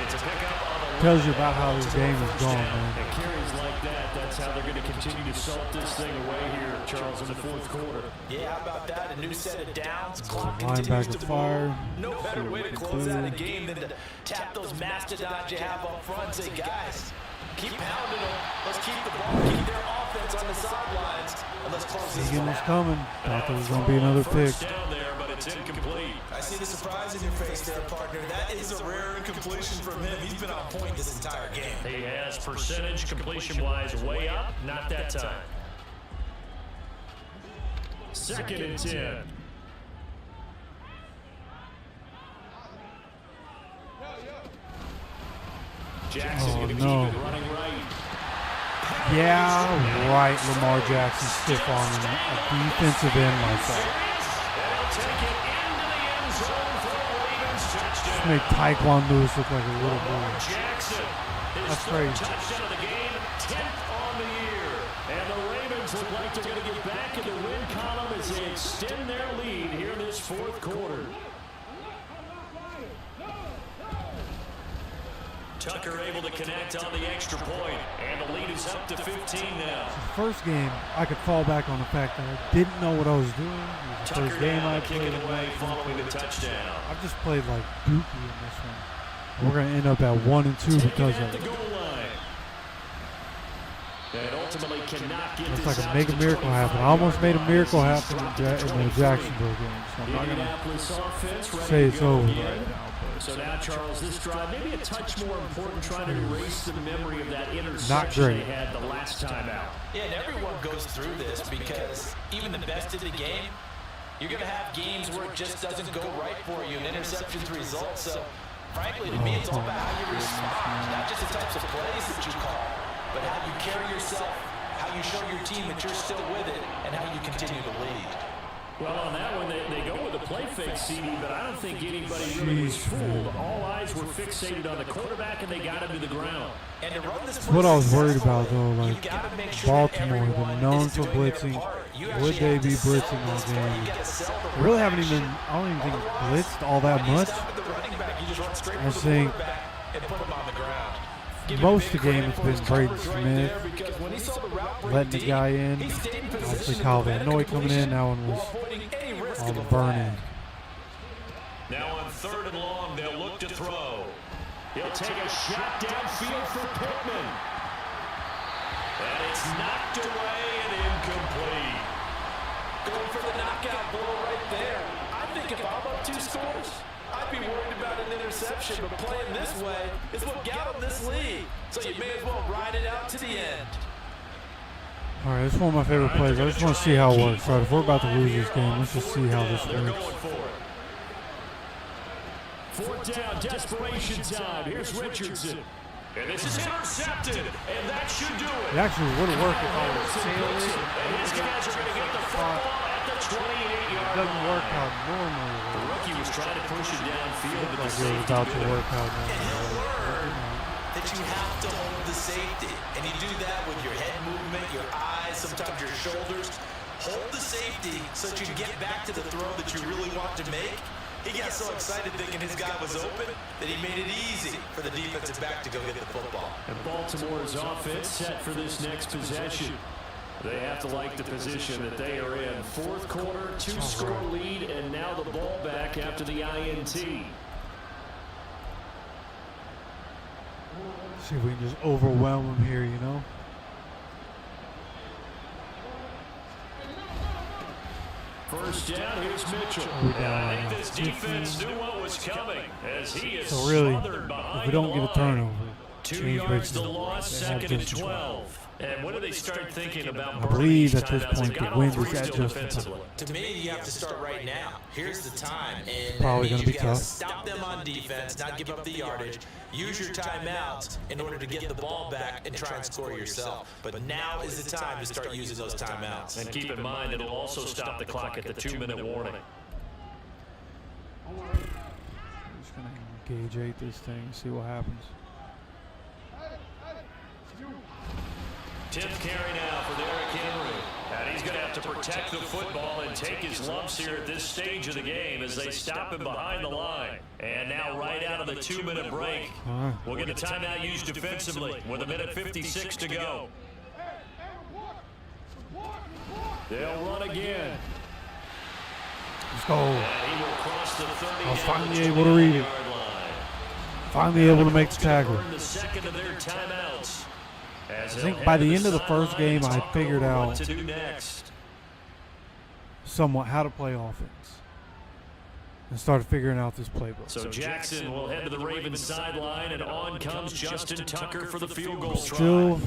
It's a pickup of 11. Tells you about how this game is First going, down. man. And carries like that, that's how they're going to continue to salt this thing away here, Charles, in the fourth quarter. Yeah, how about that? A new set of downs. So Clock continues linebacker to fire. move. No See better what way we to can close clear. out a game than to tap those mastodons you have up front and say, guys, keep pounding them. Let's keep the ball, keep their offense on the sidelines, and let's close this Egan one was out. coming. Thought there was going to be another pick. First down there, but it's incomplete. I see the surprise in your face there, partner. That is a rare incompletion from him. He's been on point this entire game. He has percentage completion-wise way up, not that time. 2nd and 10. Jackson Oh, going to no. keep it running right. Yeah, right. Lamar Jackson stiff arming a defensive end like that. They'll take it into the end zone for a Ravens touchdown. just made Tyquan Lewis look like a little boy. Jackson, his That's third crazy. touchdown of the game, 10th on the year. And the Ravens look like they're going to get back in the win column as they extend their lead here in this fourth quarter. Tucker able to connect on the extra point, and the lead is up to 15 now. The first game, I could fall back on the fact that I didn't know what I was doing. It was the Tucker first game down, I kicking played. away following the touchdown. I've just played like goofy in this one. We're going to end up at 1 and 2 because of the it. goal line. And ultimately cannot get It's this like out a make to a the miracle happen. I almost made a miracle happen in the Jacksonville game. So I'm not going Indianapolis offense to ready say to it's go over again. right now. So now, Charles, this drive maybe a touch more important, trying to erase the memory of that Not interception great. they had the last time out. Yeah, and everyone goes through this because even the best of the game, you're going to have games where it just doesn't go right for you and interceptions result. So, frankly, to me, it's all about how you respond, not just the types of plays that you call, but how you carry yourself, how you show your team that you're still with it, and how you continue to lead. Well, on that one, they go with the play fake, CD, but I don't think anybody really was fooled. All eyes were fixated on the quarterback, and they got him to the ground. And to run this That's what I was worried successfully, about, though. you Like, gotta make sure that Baltimore, everyone they're known is for doing their blitzing. part. You Would actually they have to be sell blitzing all this one. game? You gotta sell the They really haven't reaction. even, I don't even think Otherwise, blitzed all that when you much. stop at the running back, you just run straight I for the think quarterback and put him on the ground. Give him most of big the game credit it's for his been Braden coverage right Smith there, because when he saw the route break letting the deep, guy in. he stayed in position Obviously, to Kyle prevent Van a Noy coming in. completion That one was while avoiding any risk on of the a burning. flag. Now on 3rd and long, they'll look to throw. He'll take a shot downfield for Pittman. And it's knocked away and incomplete. Going for the knockout blow right there. I think if I'm up 2 scores, I'd be worried about an interception, but playing this way is what got him this lead. So you may as well ride it out to the end. All right, this is one of my favorite plays. I just want to see how it works. All right, if we're about to lose this game, let's just see how this They're works. going for it. 4th down, desperation time. Here's Richardson. And this is intercepted, and that should do It it. actually would have worked if I was tailing it. And his guys are going to get the football at the 28-yard It doesn't work line. how normally it The would. rookie was trying to push it downfield, but the Like it was safety about to bit work him. out normally. That you have to hold the safety. And you do that with your head movement, your eyes, sometimes your shoulders. Hold the safety so that you can get back to the throw that you really want to make. He got so excited thinking his guy was open that he made it easy for the defensive back to go get the football. And Baltimore's offense set for this next possession. They have to like the position that they are in. 4th quarter, 2-score lead, and now the ball back after the INT. See if we can just overwhelm him here, you know? First down, here's Mitchell. We're And down I right think now. this defense knew what was coming as he is So really, smothered behind if we don't the get a line. turnover, 2 change yards breaks to the loss, they have 2nd and just 12. And when do they start thinking about I burning believe these at this timeouts? point They've got the all win three is at still just defensively. To me, you have to start right now. Here's the time. And Probably that means gonna be you gotta tough. Stop them on defense, not give up the yardage. Use your timeouts in order to get the ball back and try and score yourself. But now is the time to start using those timeouts. And keep in mind, it'll also stop the clock at the 2-minute warning. we're just going to engage 8 this thing and see what happens. 10th carry now for Derrick Henry. And he's going to have to protect the football and take his lumps here at this stage of the game as they stop him behind the line. And now right out of the 2-minute break, All right. we'll get a timeout used defensively with 1:56 to go. They'll run again. Let's go. And he will cross the 30 I was and finally the able to read it. 29-yard line. Finally able to make the Colts gonna tackle. burn the second of their timeouts. I think by the end of the first game, I figured out what to do next. somewhat how to play offense and started figuring out this playbook. So Jackson will head to the Ravens sideline, and on comes Justin Tucker for the field goal try. Still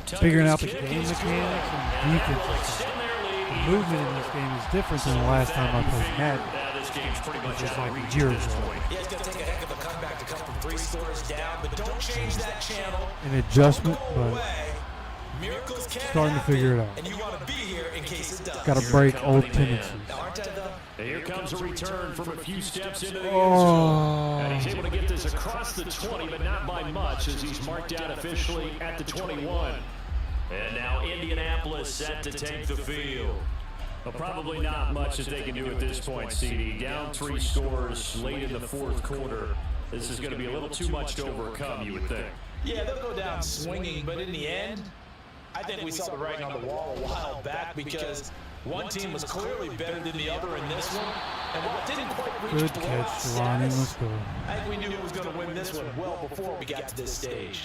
figuring out the Tucker's game kick is mechanics good, and that will defensive extend stuff. their lead The even movement in further. this game is different than the last time I played Madden. This game's pretty much Which is out like of a reach year at this ago. point. Yeah, it's going to take a heck of a comeback to come from 3 scores down, but don't change that channel. An adjustment, Don't go but away. Miracles can Starting to figure it out. and you want to be here in case it does. Got to break old tendencies. Now, aren't I though? And here comes a return from a few steps into the end zone. Oh, And he's able to get this across the 20, but not by much as he's marked out officially at the 21. And now Indianapolis set to take the field. Well, probably not much that they can do at this point, CD. Down 3 scores late in the fourth quarter. This is going to be a little too much to overcome, you would think. Yeah, they'll go down swinging, but in the end, I think we saw the writing on the wall a while back because one team was clearly better than the other in this one, and while it didn't quite reach good blowout catch, Jelani. status, Let's go. I think we knew who was going to win this one well before we got to this stage.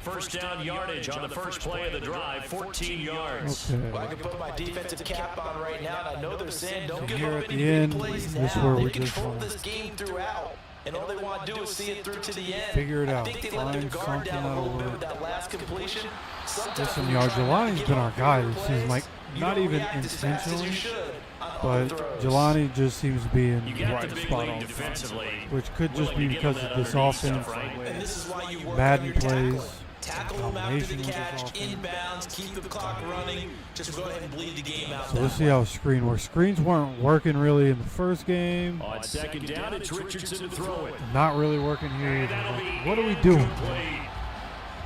First down yardage on the first play of the drive, 14 yards. Okay. Well, I can put my defensive cap on right now, and I know they're saying don't give Here up at any the big end, plays this is now. where They we just control wanna this game throughout, and all they want to do is see it through to the end. Figure it out. I think they let their Find guard something down a that'll little bit work. with that last completion. Sometimes Listen, when you're y'all, trying not to Jelani's give been up our guy big this plays, season. Like, you not don't even react as fast as you intentionally, should on but throws. Jelani just seems to be in You the got right the big spot lead all the time. defensively. Which could just Willing be to give because them of that this underneath offense, stuff, right? And this is why you work Madden on your plays, tackling. Tackle them after the combination with this catch, offense. inbounds, keep the clock running. Just go ahead and bleed the game out. So let's see how screen works. Screens weren't working really in the first game. On second down, it's Richardson to throw it. Not really working here And either. that'll Like, be what are we doing? incomplete.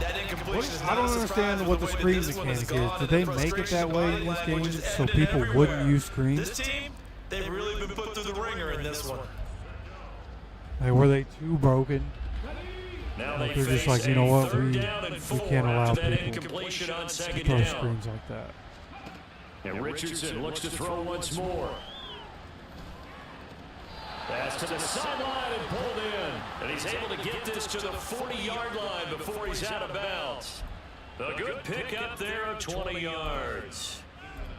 That incompletion is I not don't a understand surprise what the with way screen that this one has mechanic is. gone, Did they and the make it that frustration way body in this language game is so evident people everywhere. wouldn't use screens? This team, they've really been put through the ringer in this one. Like, were they too broken? Now Like, they they're just face like, you know a what, third we down and can't 4 allow after that people incompletion on to second throw down. screens like that. And Richardson looks to throw once more. Pass to the sideline and pulled in. And he's able to get this to the 40-yard line before he's out of bounds. A good pickup there of 20 yards.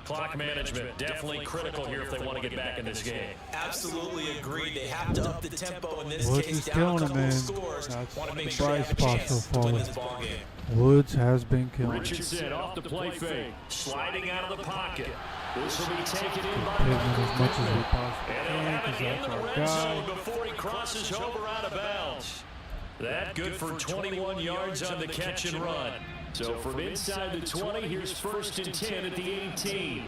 Clock management definitely critical here if they want to get back in this game. Absolutely agreed. They have to up the tempo in this Woods case. is Down killing a it, couple man. of scores. That's Want to the make sure they bright have a spot chance so to win far. this ball game. Woods has been killing. Richardson off the play fake, sliding out of the pocket. This will be taken in by Hitting Michael as much as we Pittman. possibly And he'll can have because it that's into the our red zone guy. before he crosses over out of bounds. That good for 21 yards on the catch and run. So from inside the 20, here's first and 10 at the 18.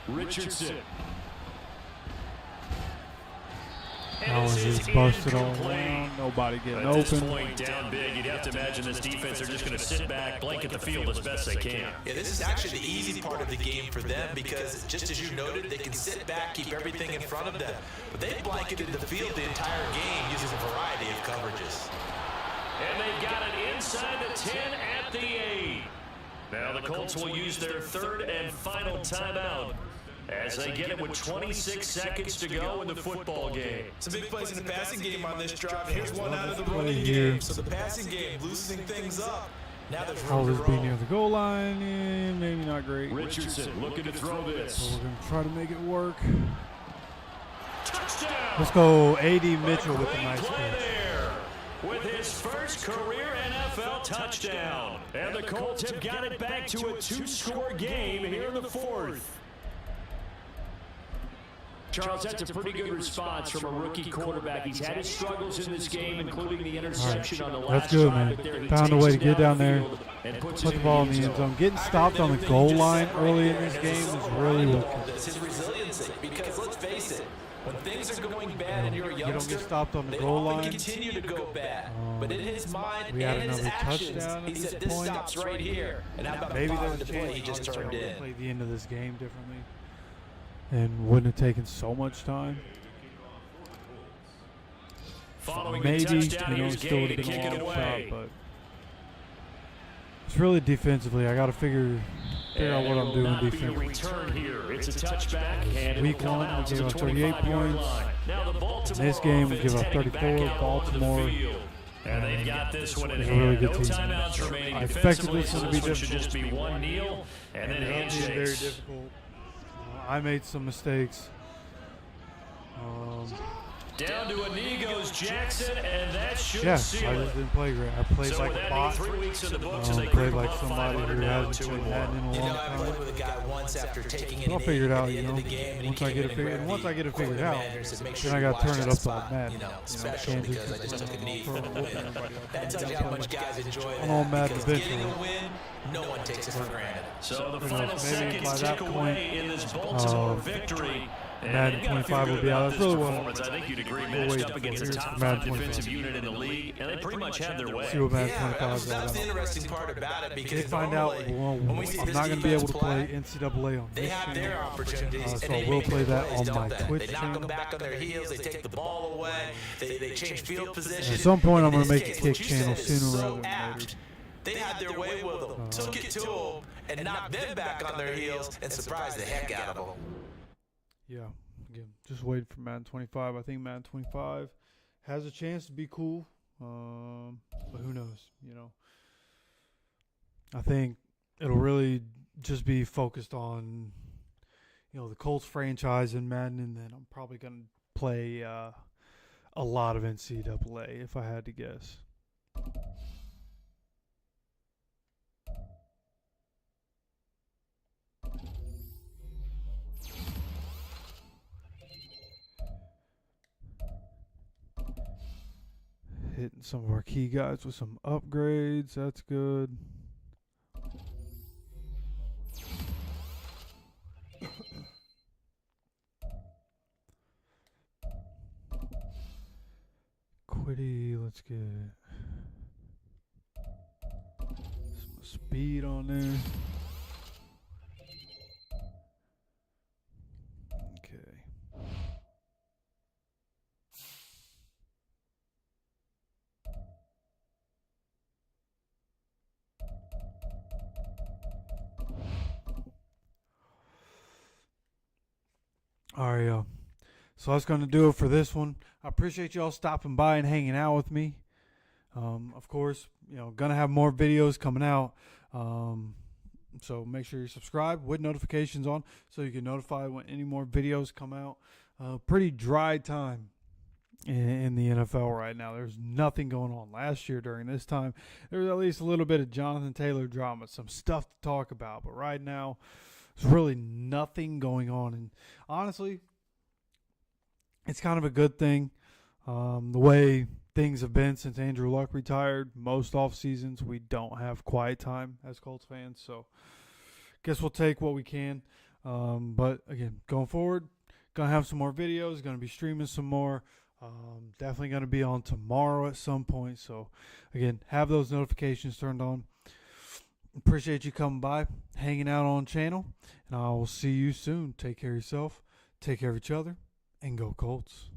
Richardson. That was just busted all around. Nobody getting At this open. point, down big, you'd have to imagine this defense are just going to sit back, blanket the field as best they can. Yeah, this is actually the easy part of the game for them because, just as you noted, they can sit back, keep everything in front of them. But they've blanketed the field the entire game using a variety of coverages. And they've got it inside the 10 at the 8. Now the Colts will use their third and final timeout as they get it with 26 seconds to go in the football game. Some big plays in the passing game on this drive. Here's one out of the Play running here. game. So the passing game loosening things up. Now there's How room will to this be roll. near the goal line? Maybe not great. Richardson looking to throw So this. we're going to try to make it work. Touchdown! Let's go A.D. Mitchell with a Great nice play catch. there with his first career NFL touchdown. And the Colts have got it back to a 2-score game here in the fourth. Charles, that's a pretty good response from a rookie quarterback. He's had his struggles in this game, including the interception on the last That's good, drive, man. but there he Found a takes way to it get down there, downfield and puts put it the ball in the end end zone. Getting stopped on the goal line early in this game is really what It's his resiliency, because let's face it, when things are going bad and you're a you don't youngster, get stopped on the they goal often line. continue to go bad. But in his mind We had and his another actions, touchdown he at said, this this point. stops right here. And how about Maybe the there's a play chance he just Charlie turned would in? play the end of this game differently and wouldn't have taken so much time. Following Maybe, the touchdown, still here's would Gay have to been kick a it long away. shot, but it's really defensively. I got to figure out what I'm doing defensively. Return here. It's a touchback, and it'll Week come one, out we to gave the up 38 25-yard points. line. Now the Baltimore This game, we offense give up heading back 34. out onto the Baltimore, field. And they've got this one in is a really hand. good No team. timeouts remaining I expected defensively, this so one to this be one should difficult. just be one kneel and then It ended very handshakes. difficult. I made some mistakes. Down to a knee goes Jackson, and that should Yeah, I seal just it. didn't play great. I played So like with a that bot. being 3 weeks in the books, and they Played creep like above somebody 500 who now, hasn't 2 played and Madden 1. in a long I played time. with a guy once after taking I'll an figure it at out, the you end know. of the game, and he Once I came get in it and figured, grabbed once I get it the figured out, coordinator said, "Make sure then I you gotta watch turn it that up to spot, Madden. you know, I special can't because I just just took a knee throw for it the up win." everybody else. That tells you how much guys enjoy I'm all that mad because eventually. getting a win, no one takes it for granted. So the Maybe final by seconds that tick point, away in this Baltimore victory. And Madden they've got to feel 25 good will be out. about That's this really what performance. I think you'd agree, we'll matched wait up against a years top for 5 Madden defensive 25. unit in the league, and they pretty much had their way. See what Madden Yeah, 25 is all that was the about. interesting part about it They because find out normally, well, when we see I'm this not going to be able defense to play play, NCAA on they this have their channel. opportunities, So and they we'll make play their that plays, on don't my they? Twitch They knock channel. them back on their heels. They take the ball away. They change field position. At some point, I'm In going to this make a case, kick what you channel said is sooner so rather than apt. later. They had their way with them, took it to them, and knocked them back on their heels and surprised the heck out of them. Yeah, again, just waiting for Madden 25. I think Madden 25 has a chance to be cool, but who knows? You know, I think it'll really just be focused on, you know, the Colts franchise in Madden, and then I'm probably gonna play a lot of NCAA if I had to guess. Hitting some of our key guys with some upgrades. That's good. Quiddy, let's get some speed on there. Okay. All right, y'all. So that's going to do it for this one. I appreciate y'all stopping by and hanging out with me. Of course, you know, gonna have more videos coming out. So make sure you subscribe with notifications on so you can notify when any more videos come out. Pretty dry time in the NFL right now. There's nothing going on. Last year during this time, there was at least a little bit of Jonathan Taylor drama, some stuff to talk about. But right now, there's really nothing going on. And honestly, it's kind of a good thing. The way things have been since Andrew Luck retired, most off seasons we don't have quiet time as Colts fans. So guess we'll take what we can. But again, going forward, gonna have some more videos, gonna be streaming some more. Definitely gonna be on tomorrow at some point. So again, have those notifications turned on. Appreciate you coming by, hanging out on channel, and I will see you soon. Take care of yourself, take care of each other, and go Colts.